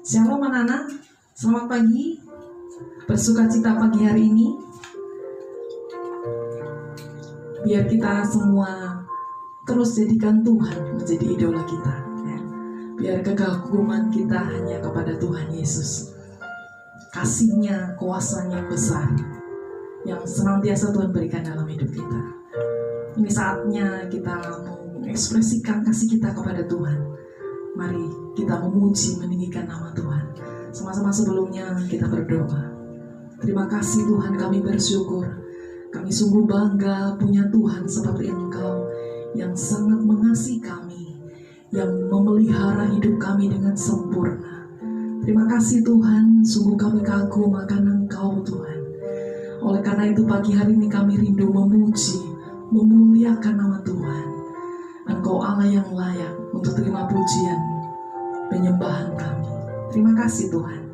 Shalom anak-anak, selamat pagi. Bersukacita pagi hari ini. Biar kita semua terus jadikan Tuhan menjadi idola kita, ya. Biar kekaguman kita hanya kepada Tuhan Yesus. Kasih-Nya, kuasa-Nya yang besar, yang senantiasa Tuhan berikan dalam hidup kita. Ini saatnya kita mengekspresikan kasih kita kepada Tuhan. Mari kita memuji, meninggikan nama Tuhan. Sama-sama sebelumnya kita berdoa. Terima kasih Tuhan, kami bersyukur. Kami sungguh bangga punya Tuhan seperti Engkau yang sangat mengasihi kami, yang memelihara hidup kami dengan sempurna. Terima kasih Tuhan, sungguh kami kagum akan Engkau Tuhan. Oleh karena itu pagi hari ini kami rindu memuji, memuliakan nama Tuhan. Engkau Allah yang layak untuk terima pujian, penyembahan kami. Terima kasih Tuhan.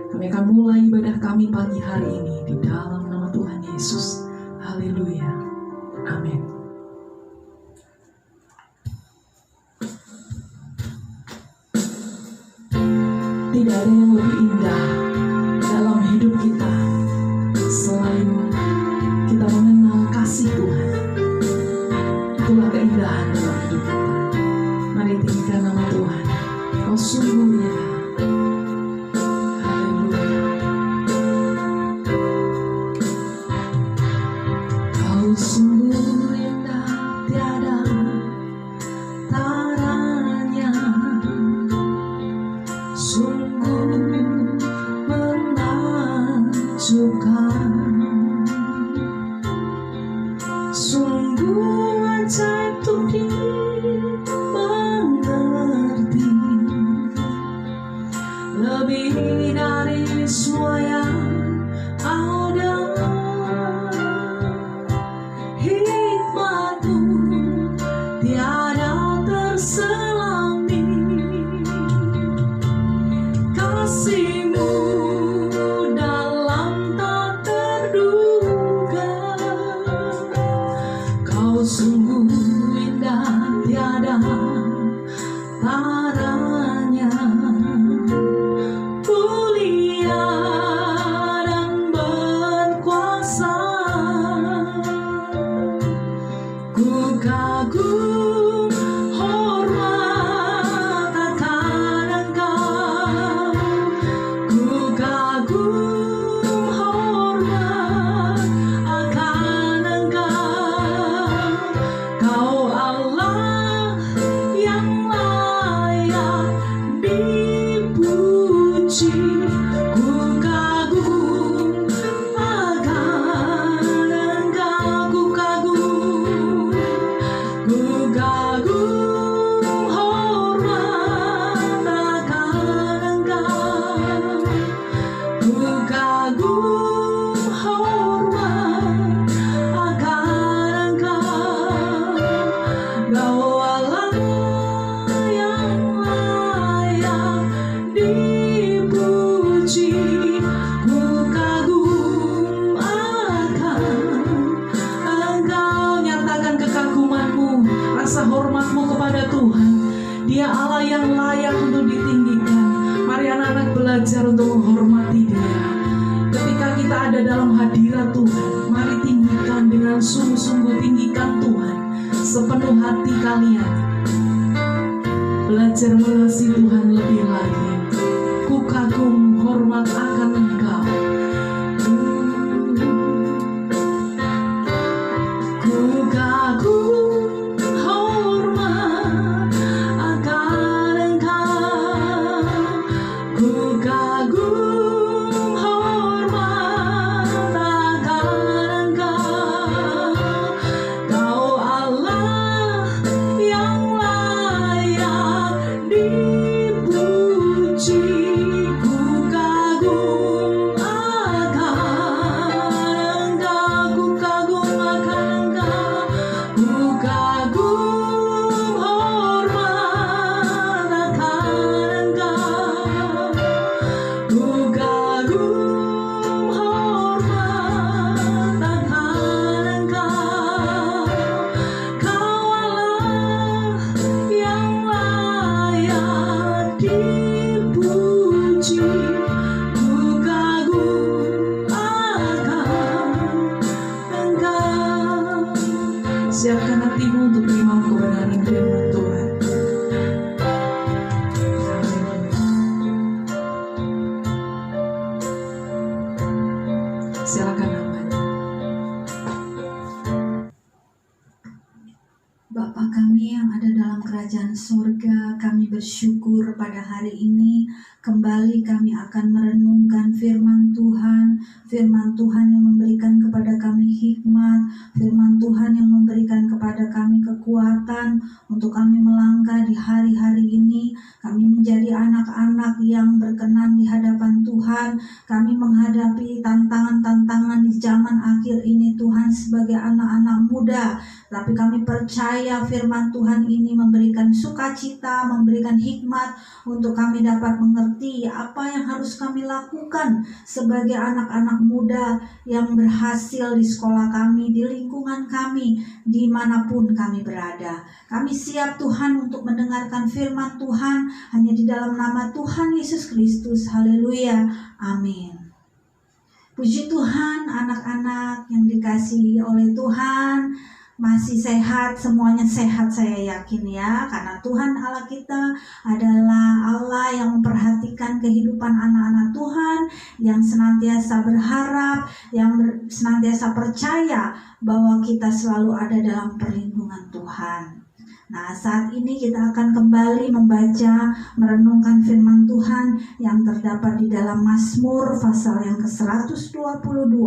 Kami akan mulai ibadah kami pagi hari ini di dalam nama Tuhan Yesus. Haleluya. Amin. Tidak ada yang lebih indah dalam hidup kita selain kita mengenal kasih Tuhan. Itulah keindahan dalam hidup kita. Mari tinggikan nama Tuhan. Kau sungguh indah. Haleluya. Kau sungguh indah, tiada taranya. Sungguh menakjubkan. Sungguh ajaib untuk dimengerti. Lebih dari semua yang ada. Hikmat-Mu tiada terselami. Kasih-Mu dalam tak terduga. Kau sungguh indah, tiada taranya. Mulia dan berkuasa. Ku kagum hormat akan Engkau. Ku kagum hormat akan Engkau. Kau Allah yang layak dipuji. Ku kagum akan Engkau. Ku kagum hormat akan Engkau. Ku kagum hormat akan Engkau. Kau Allah yang layak dipuji. Ku kagum akan Engkau. Nyatakan kekaguman-Mu, rasa hormat-Mu kepada Tuhan. Dia Allah yang layak untuk ditinggikan. Mari anak-anak belajar untuk menghormati Dia. Ketika kita ada dalam hadirat Tuhan, mari tinggikan dengan sungguh-sungguh, tinggikan Tuhan sepenuh hati kalian. Belajar mengasihi Tuhan lebih lagi. Ku kagum hormat akan Engkau. Ku kagum hormat akan Engkau. Ku kagum hormat akan Engkau. Kau Allah yang layak dipuji. Ku kagum surga, kami bersyukur pada hari ini kembali kami akan merenungkan firman Tuhan yang memberikan kepada kami hikmat, firman Tuhan yang memberikan kepada kami kekuatan untuk kami melangkah di hari-hari ini. Kami menjadi anak-anak yang berkenan di hadapan Tuhan. Kami menghadapi tantangan-tantangan di zaman akhir ini Tuhan sebagai anak-anak muda, tapi kami percaya firman Tuhan ini memberikan sukacita, memberikan hikmat untuk kami dapat mengerti apa yang harus kami lakukan sebagai anak-anak muda yang berhasil di sekolah kami, di lingkungan kami, dimanapun kami berada. Kami siap Tuhan untuk mendengarkan firman Tuhan hanya di dalam nama Tuhan Yesus Kristus. Haleluya, amin. Puji Tuhan, anak-anak yang dikasihi oleh Tuhan, masih sehat, semuanya sehat saya yakin ya, karena Tuhan Allah kita adalah Allah yang memperhatikan kehidupan anak-anak Tuhan, yang senantiasa berharap, yang senantiasa percaya bahwa kita selalu ada dalam perlindungan Tuhan. Nah, saat ini kita akan kembali membaca, merenungkan firman Tuhan yang terdapat di dalam Mazmur pasal yang ke-122.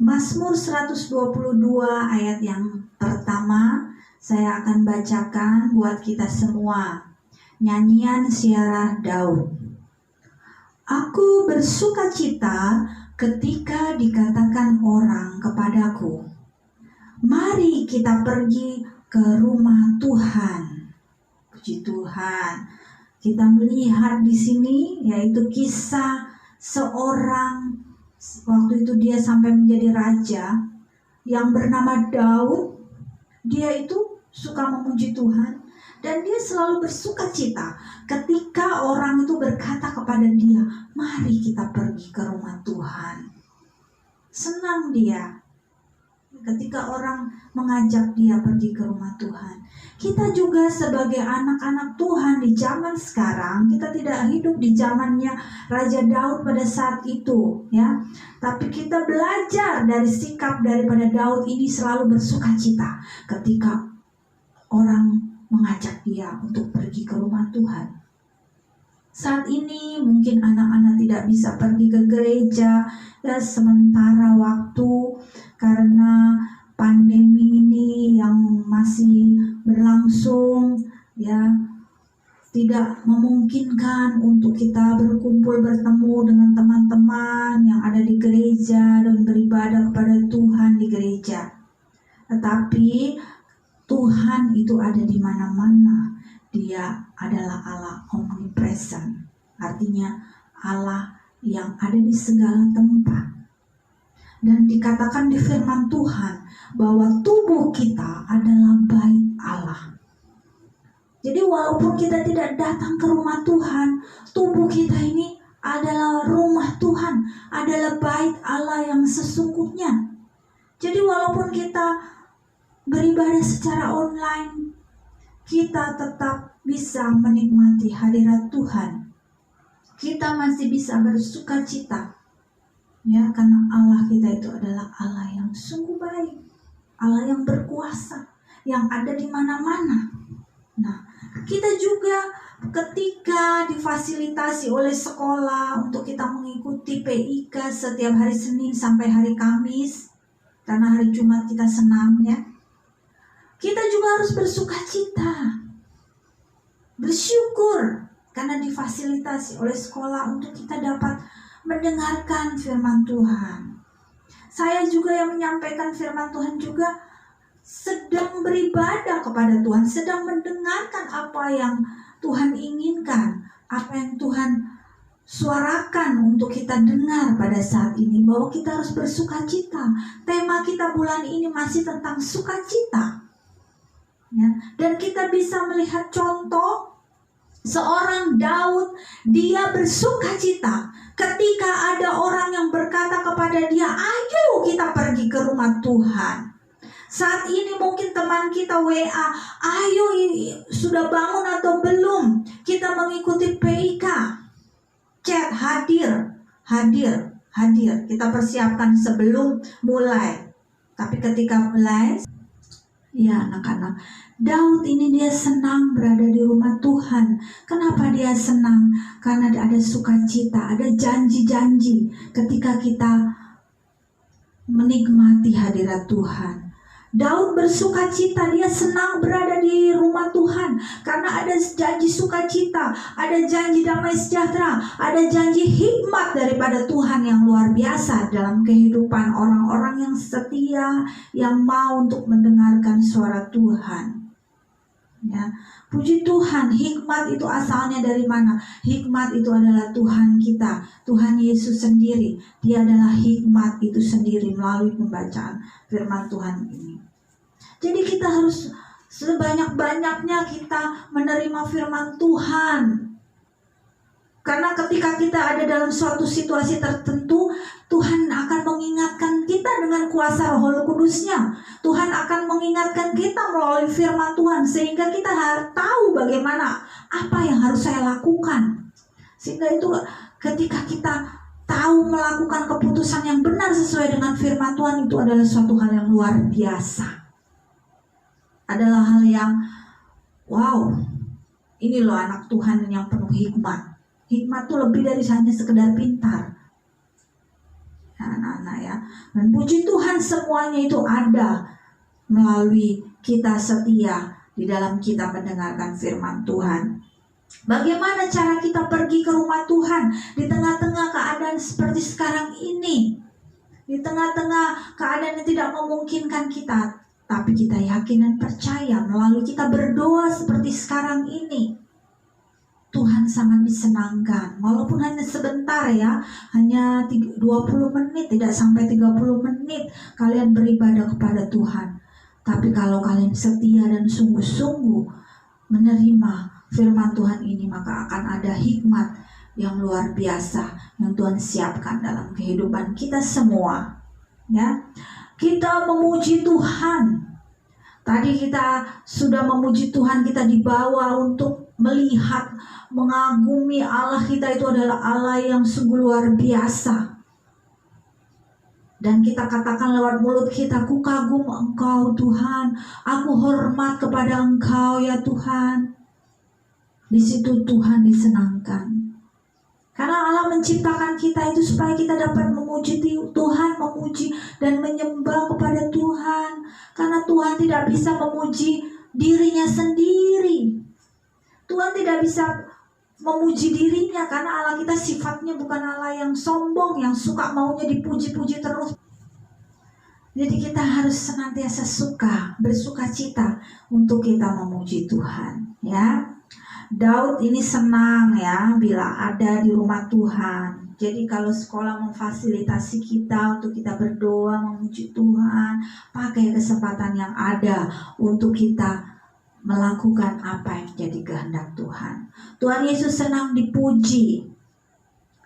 Mazmur 122 ayat yang pertama saya akan bacakan buat kita semua. Nyanyian Ziarah Daud. Aku bersukacita ketika dikatakan orang kepadaku, mari kita pergi ke rumah Tuhan. Puji Tuhan. Kita melihat di sini yaitu kisah seorang, waktu itu dia sampai menjadi raja, yang bernama Daud. Dia itu suka memuji Tuhan dan dia selalu bersukacita ketika orang itu berkata kepada dia, mari kita pergi ke rumah Tuhan. Senang dia ketika orang mengajak dia pergi ke rumah Tuhan. Kita juga sebagai anak-anak Tuhan di zaman sekarang, kita tidak hidup di zamannya Raja Daud pada saat itu, ya. Tapi kita belajar dari sikap daripada Daud ini selalu bersukacita ketika orang mengajak dia untuk pergi ke rumah Tuhan. Saat ini mungkin anak-anak tidak bisa pergi ke gereja ya sementara waktu karena pandemi ini yang masih berlangsung ya, tidak memungkinkan untuk kita berkumpul bertemu dengan teman-teman yang ada di gereja dan beribadah kepada Tuhan di gereja. Tetapi Tuhan itu ada di mana-mana. Dia adalah Allah omnipresent, artinya Allah yang ada di segala tempat. Dan dikatakan di firman Tuhan bahwa tubuh kita adalah bait Allah. Jadi walaupun kita tidak datang ke rumah Tuhan, tubuh kita ini adalah rumah Tuhan, adalah bait Allah yang sesungguhnya. Jadi walaupun kita beribadah secara online, kita tetap bisa menikmati hadirat Tuhan. Kita masih bisa bersukacita, ya, karena Allah kita itu adalah Allah yang sungguh baik, Allah yang berkuasa, yang ada di mana-mana. Nah, kita juga ketika difasilitasi oleh sekolah untuk kita mengikuti PIK setiap hari Senin sampai hari Kamis, karena hari Jumat kita senam ya, kita juga harus bersukacita, bersyukur karena difasilitasi oleh sekolah untuk kita dapat mendengarkan firman Tuhan. Saya juga yang menyampaikan firman Tuhan juga sedang beribadah kepada Tuhan, sedang mendengarkan apa yang Tuhan inginkan, apa yang Tuhan suarakan untuk kita dengar pada saat ini, bahwa kita harus bersukacita. Tema kita bulan ini masih tentang sukacita. Ya, dan kita bisa melihat contoh seorang Daud, dia bersukacita ketika ada orang yang berkata kepada dia, ayo kita pergi ke rumah Tuhan. Saat ini mungkin teman kita WA, ayo sudah bangun atau belum? Kita mengikuti PIK, chat hadir. Kita persiapkan sebelum mulai. Tapi ketika mulai, ya anak-anak, Daud ini dia senang berada di rumah Tuhan. Kenapa dia senang? Karena ada sukacita, ada janji-janji ketika kita menikmati hadirat Tuhan. Daud bersukacita, dia senang berada di rumah Tuhan karena ada janji sukacita, ada janji damai sejahtera, ada janji hikmat daripada Tuhan yang luar biasa dalam kehidupan orang-orang yang setia, yang mau untuk mendengarkan suara Tuhan. Ya, puji Tuhan, hikmat itu asalnya dari mana? Hikmat itu adalah Tuhan kita, Tuhan Yesus sendiri. Dia adalah hikmat itu sendiri melalui pembacaan firman Tuhan ini. Jadi kita harus sebanyak-banyaknya kita menerima firman Tuhan. Karena ketika kita ada dalam suatu situasi tertentu, Tuhan akan mengingatkan kita dengan kuasa Roh Kudus-Nya. Tuhan akan mengingatkan kita melalui firman Tuhan sehingga kita harus tahu bagaimana apa yang harus saya lakukan. Sehingga itu ketika kita tahu melakukan keputusan yang benar sesuai dengan firman Tuhan, itu adalah suatu hal yang luar biasa. Adalah hal yang wow, ini loh anak Tuhan yang penuh hikmat. Hikmat itu lebih dari hanya sekedar pintar, ya, anak-anak ya. Dan puji Tuhan semuanya itu ada melalui kita setia di dalam kita mendengarkan firman Tuhan. Bagaimana cara kita pergi ke rumah Tuhan di tengah-tengah keadaan seperti sekarang ini, di tengah-tengah keadaan yang tidak memungkinkan kita, tapi kita yakin dan percaya melalui kita berdoa seperti sekarang ini, Tuhan sangat disenangkan. Walaupun hanya sebentar ya, hanya 20 menit, tidak sampai 30 menit kalian beribadah kepada Tuhan. Tapi kalau kalian setia dan sungguh-sungguh menerima firman Tuhan ini, maka akan ada hikmat yang luar biasa yang Tuhan siapkan dalam kehidupan kita semua. Ya, kita memuji Tuhan. Tadi kita sudah memuji Tuhan, kita dibawa untuk melihat, mengagumi Allah kita itu adalah Allah yang sungguh luar biasa. Dan kita katakan lewat mulut kita, aku kagum Engkau Tuhan, aku hormat kepada Engkau ya Tuhan. Di situ Tuhan disenangkan. Karena Allah menciptakan kita itu supaya kita dapat memuji Tuhan, memuji dan menyembah kepada Tuhan. Karena Tuhan tidak bisa memuji dirinya sendiri. Tuhan tidak bisa memuji dirinya karena Allah kita sifatnya bukan Allah yang sombong, yang suka maunya dipuji-puji terus. Jadi kita harus senantiasa bersukacita untuk kita memuji Tuhan, ya. Daud ini senang ya bila ada di rumah Tuhan. Jadi kalau sekolah memfasilitasi kita untuk kita berdoa, memuji Tuhan, pakai kesempatan yang ada untuk kita melakukan apa yang jadi kehendak Tuhan. Tuhan Yesus senang dipuji.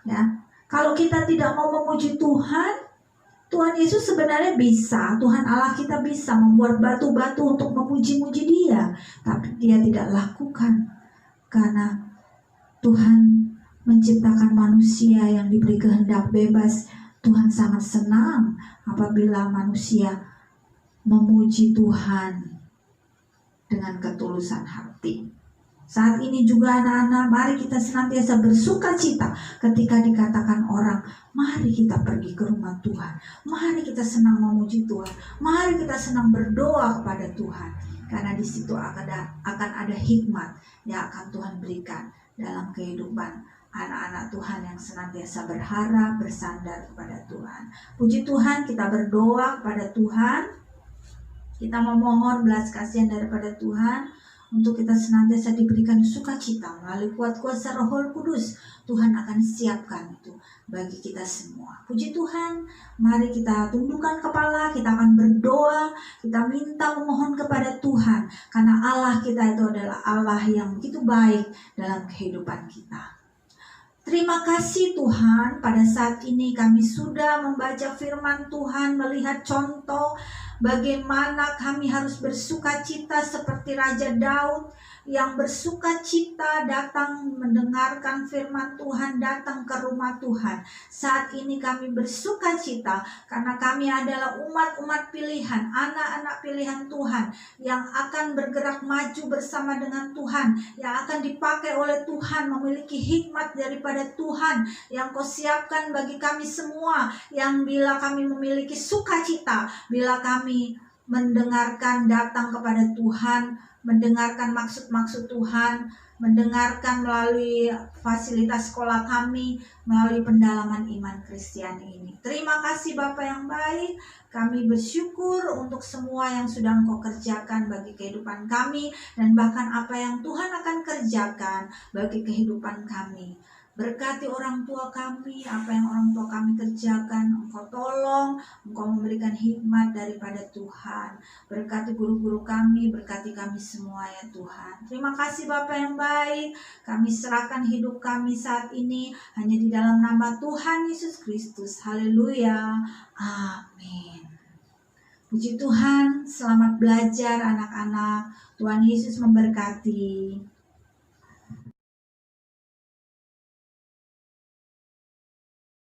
Ya. Kalau kita tidak mau memuji Tuhan, Tuhan Yesus sebenarnya bisa, Tuhan Allah kita bisa membuat batu-batu untuk memuji-muji Dia, tapi Dia tidak lakukan. Karena Tuhan menciptakan manusia yang diberi kehendak bebas. Tuhan sangat senang apabila manusia memuji Tuhan dengan ketulusan hati. Saat ini juga anak-anak, mari kita senantiasa bersukacita ketika dikatakan orang, mari kita pergi ke rumah Tuhan, mari kita senang memuji Tuhan, mari kita senang berdoa kepada Tuhan. Karena di situ akan ada hikmat yang akan Tuhan berikan dalam kehidupan anak-anak Tuhan yang senantiasa berharap, bersandar kepada Tuhan. Puji Tuhan, kita berdoa kepada Tuhan. Kita memohon belas kasihan daripada Tuhan untuk kita senantiasa diberikan sukacita melalui kuat kuasa Roh Kudus. Tuhan akan siapkan itu bagi kita semua. Puji Tuhan, mari kita tundukkan kepala, kita akan berdoa, kita minta memohon kepada Tuhan. Karena Allah kita itu adalah Allah yang begitu baik dalam kehidupan kita. Terima kasih Tuhan, pada saat ini kami sudah membaca firman Tuhan, melihat contoh bagaimana kami harus bersuka cita seperti Raja Daud yang bersuka cita datang mendengarkan firman Tuhan, datang ke rumah Tuhan. Saat ini kami bersuka cita karena kami adalah umat-umat pilihan, anak-anak pilihan Tuhan yang akan bergerak maju bersama dengan Tuhan, yang akan dipakai oleh Tuhan, memiliki hikmat daripada Tuhan yang Kau siapkan bagi kami semua, yang bila kami memiliki sukacita, bila kami mendengarkan, datang kepada Tuhan, mendengarkan maksud-maksud Tuhan, mendengarkan melalui fasilitas sekolah kami, melalui pendalaman iman Kristiani ini. Terima kasih Bapa yang baik, kami bersyukur untuk semua yang sudah Engkau kerjakan bagi kehidupan kami, dan bahkan apa yang Tuhan akan kerjakan bagi kehidupan kami. Berkati orang tua kami, apa yang orang tua kami kerjakan, Engkau tolong, Engkau memberikan hikmat daripada Tuhan. Berkati guru-guru kami, berkati kami semua ya Tuhan. Terima kasih Bapa yang baik, kami serahkan hidup kami saat ini hanya di dalam nama Tuhan Yesus Kristus. Haleluya, amin. Puji Tuhan, selamat belajar anak-anak. Tuhan Yesus memberkati.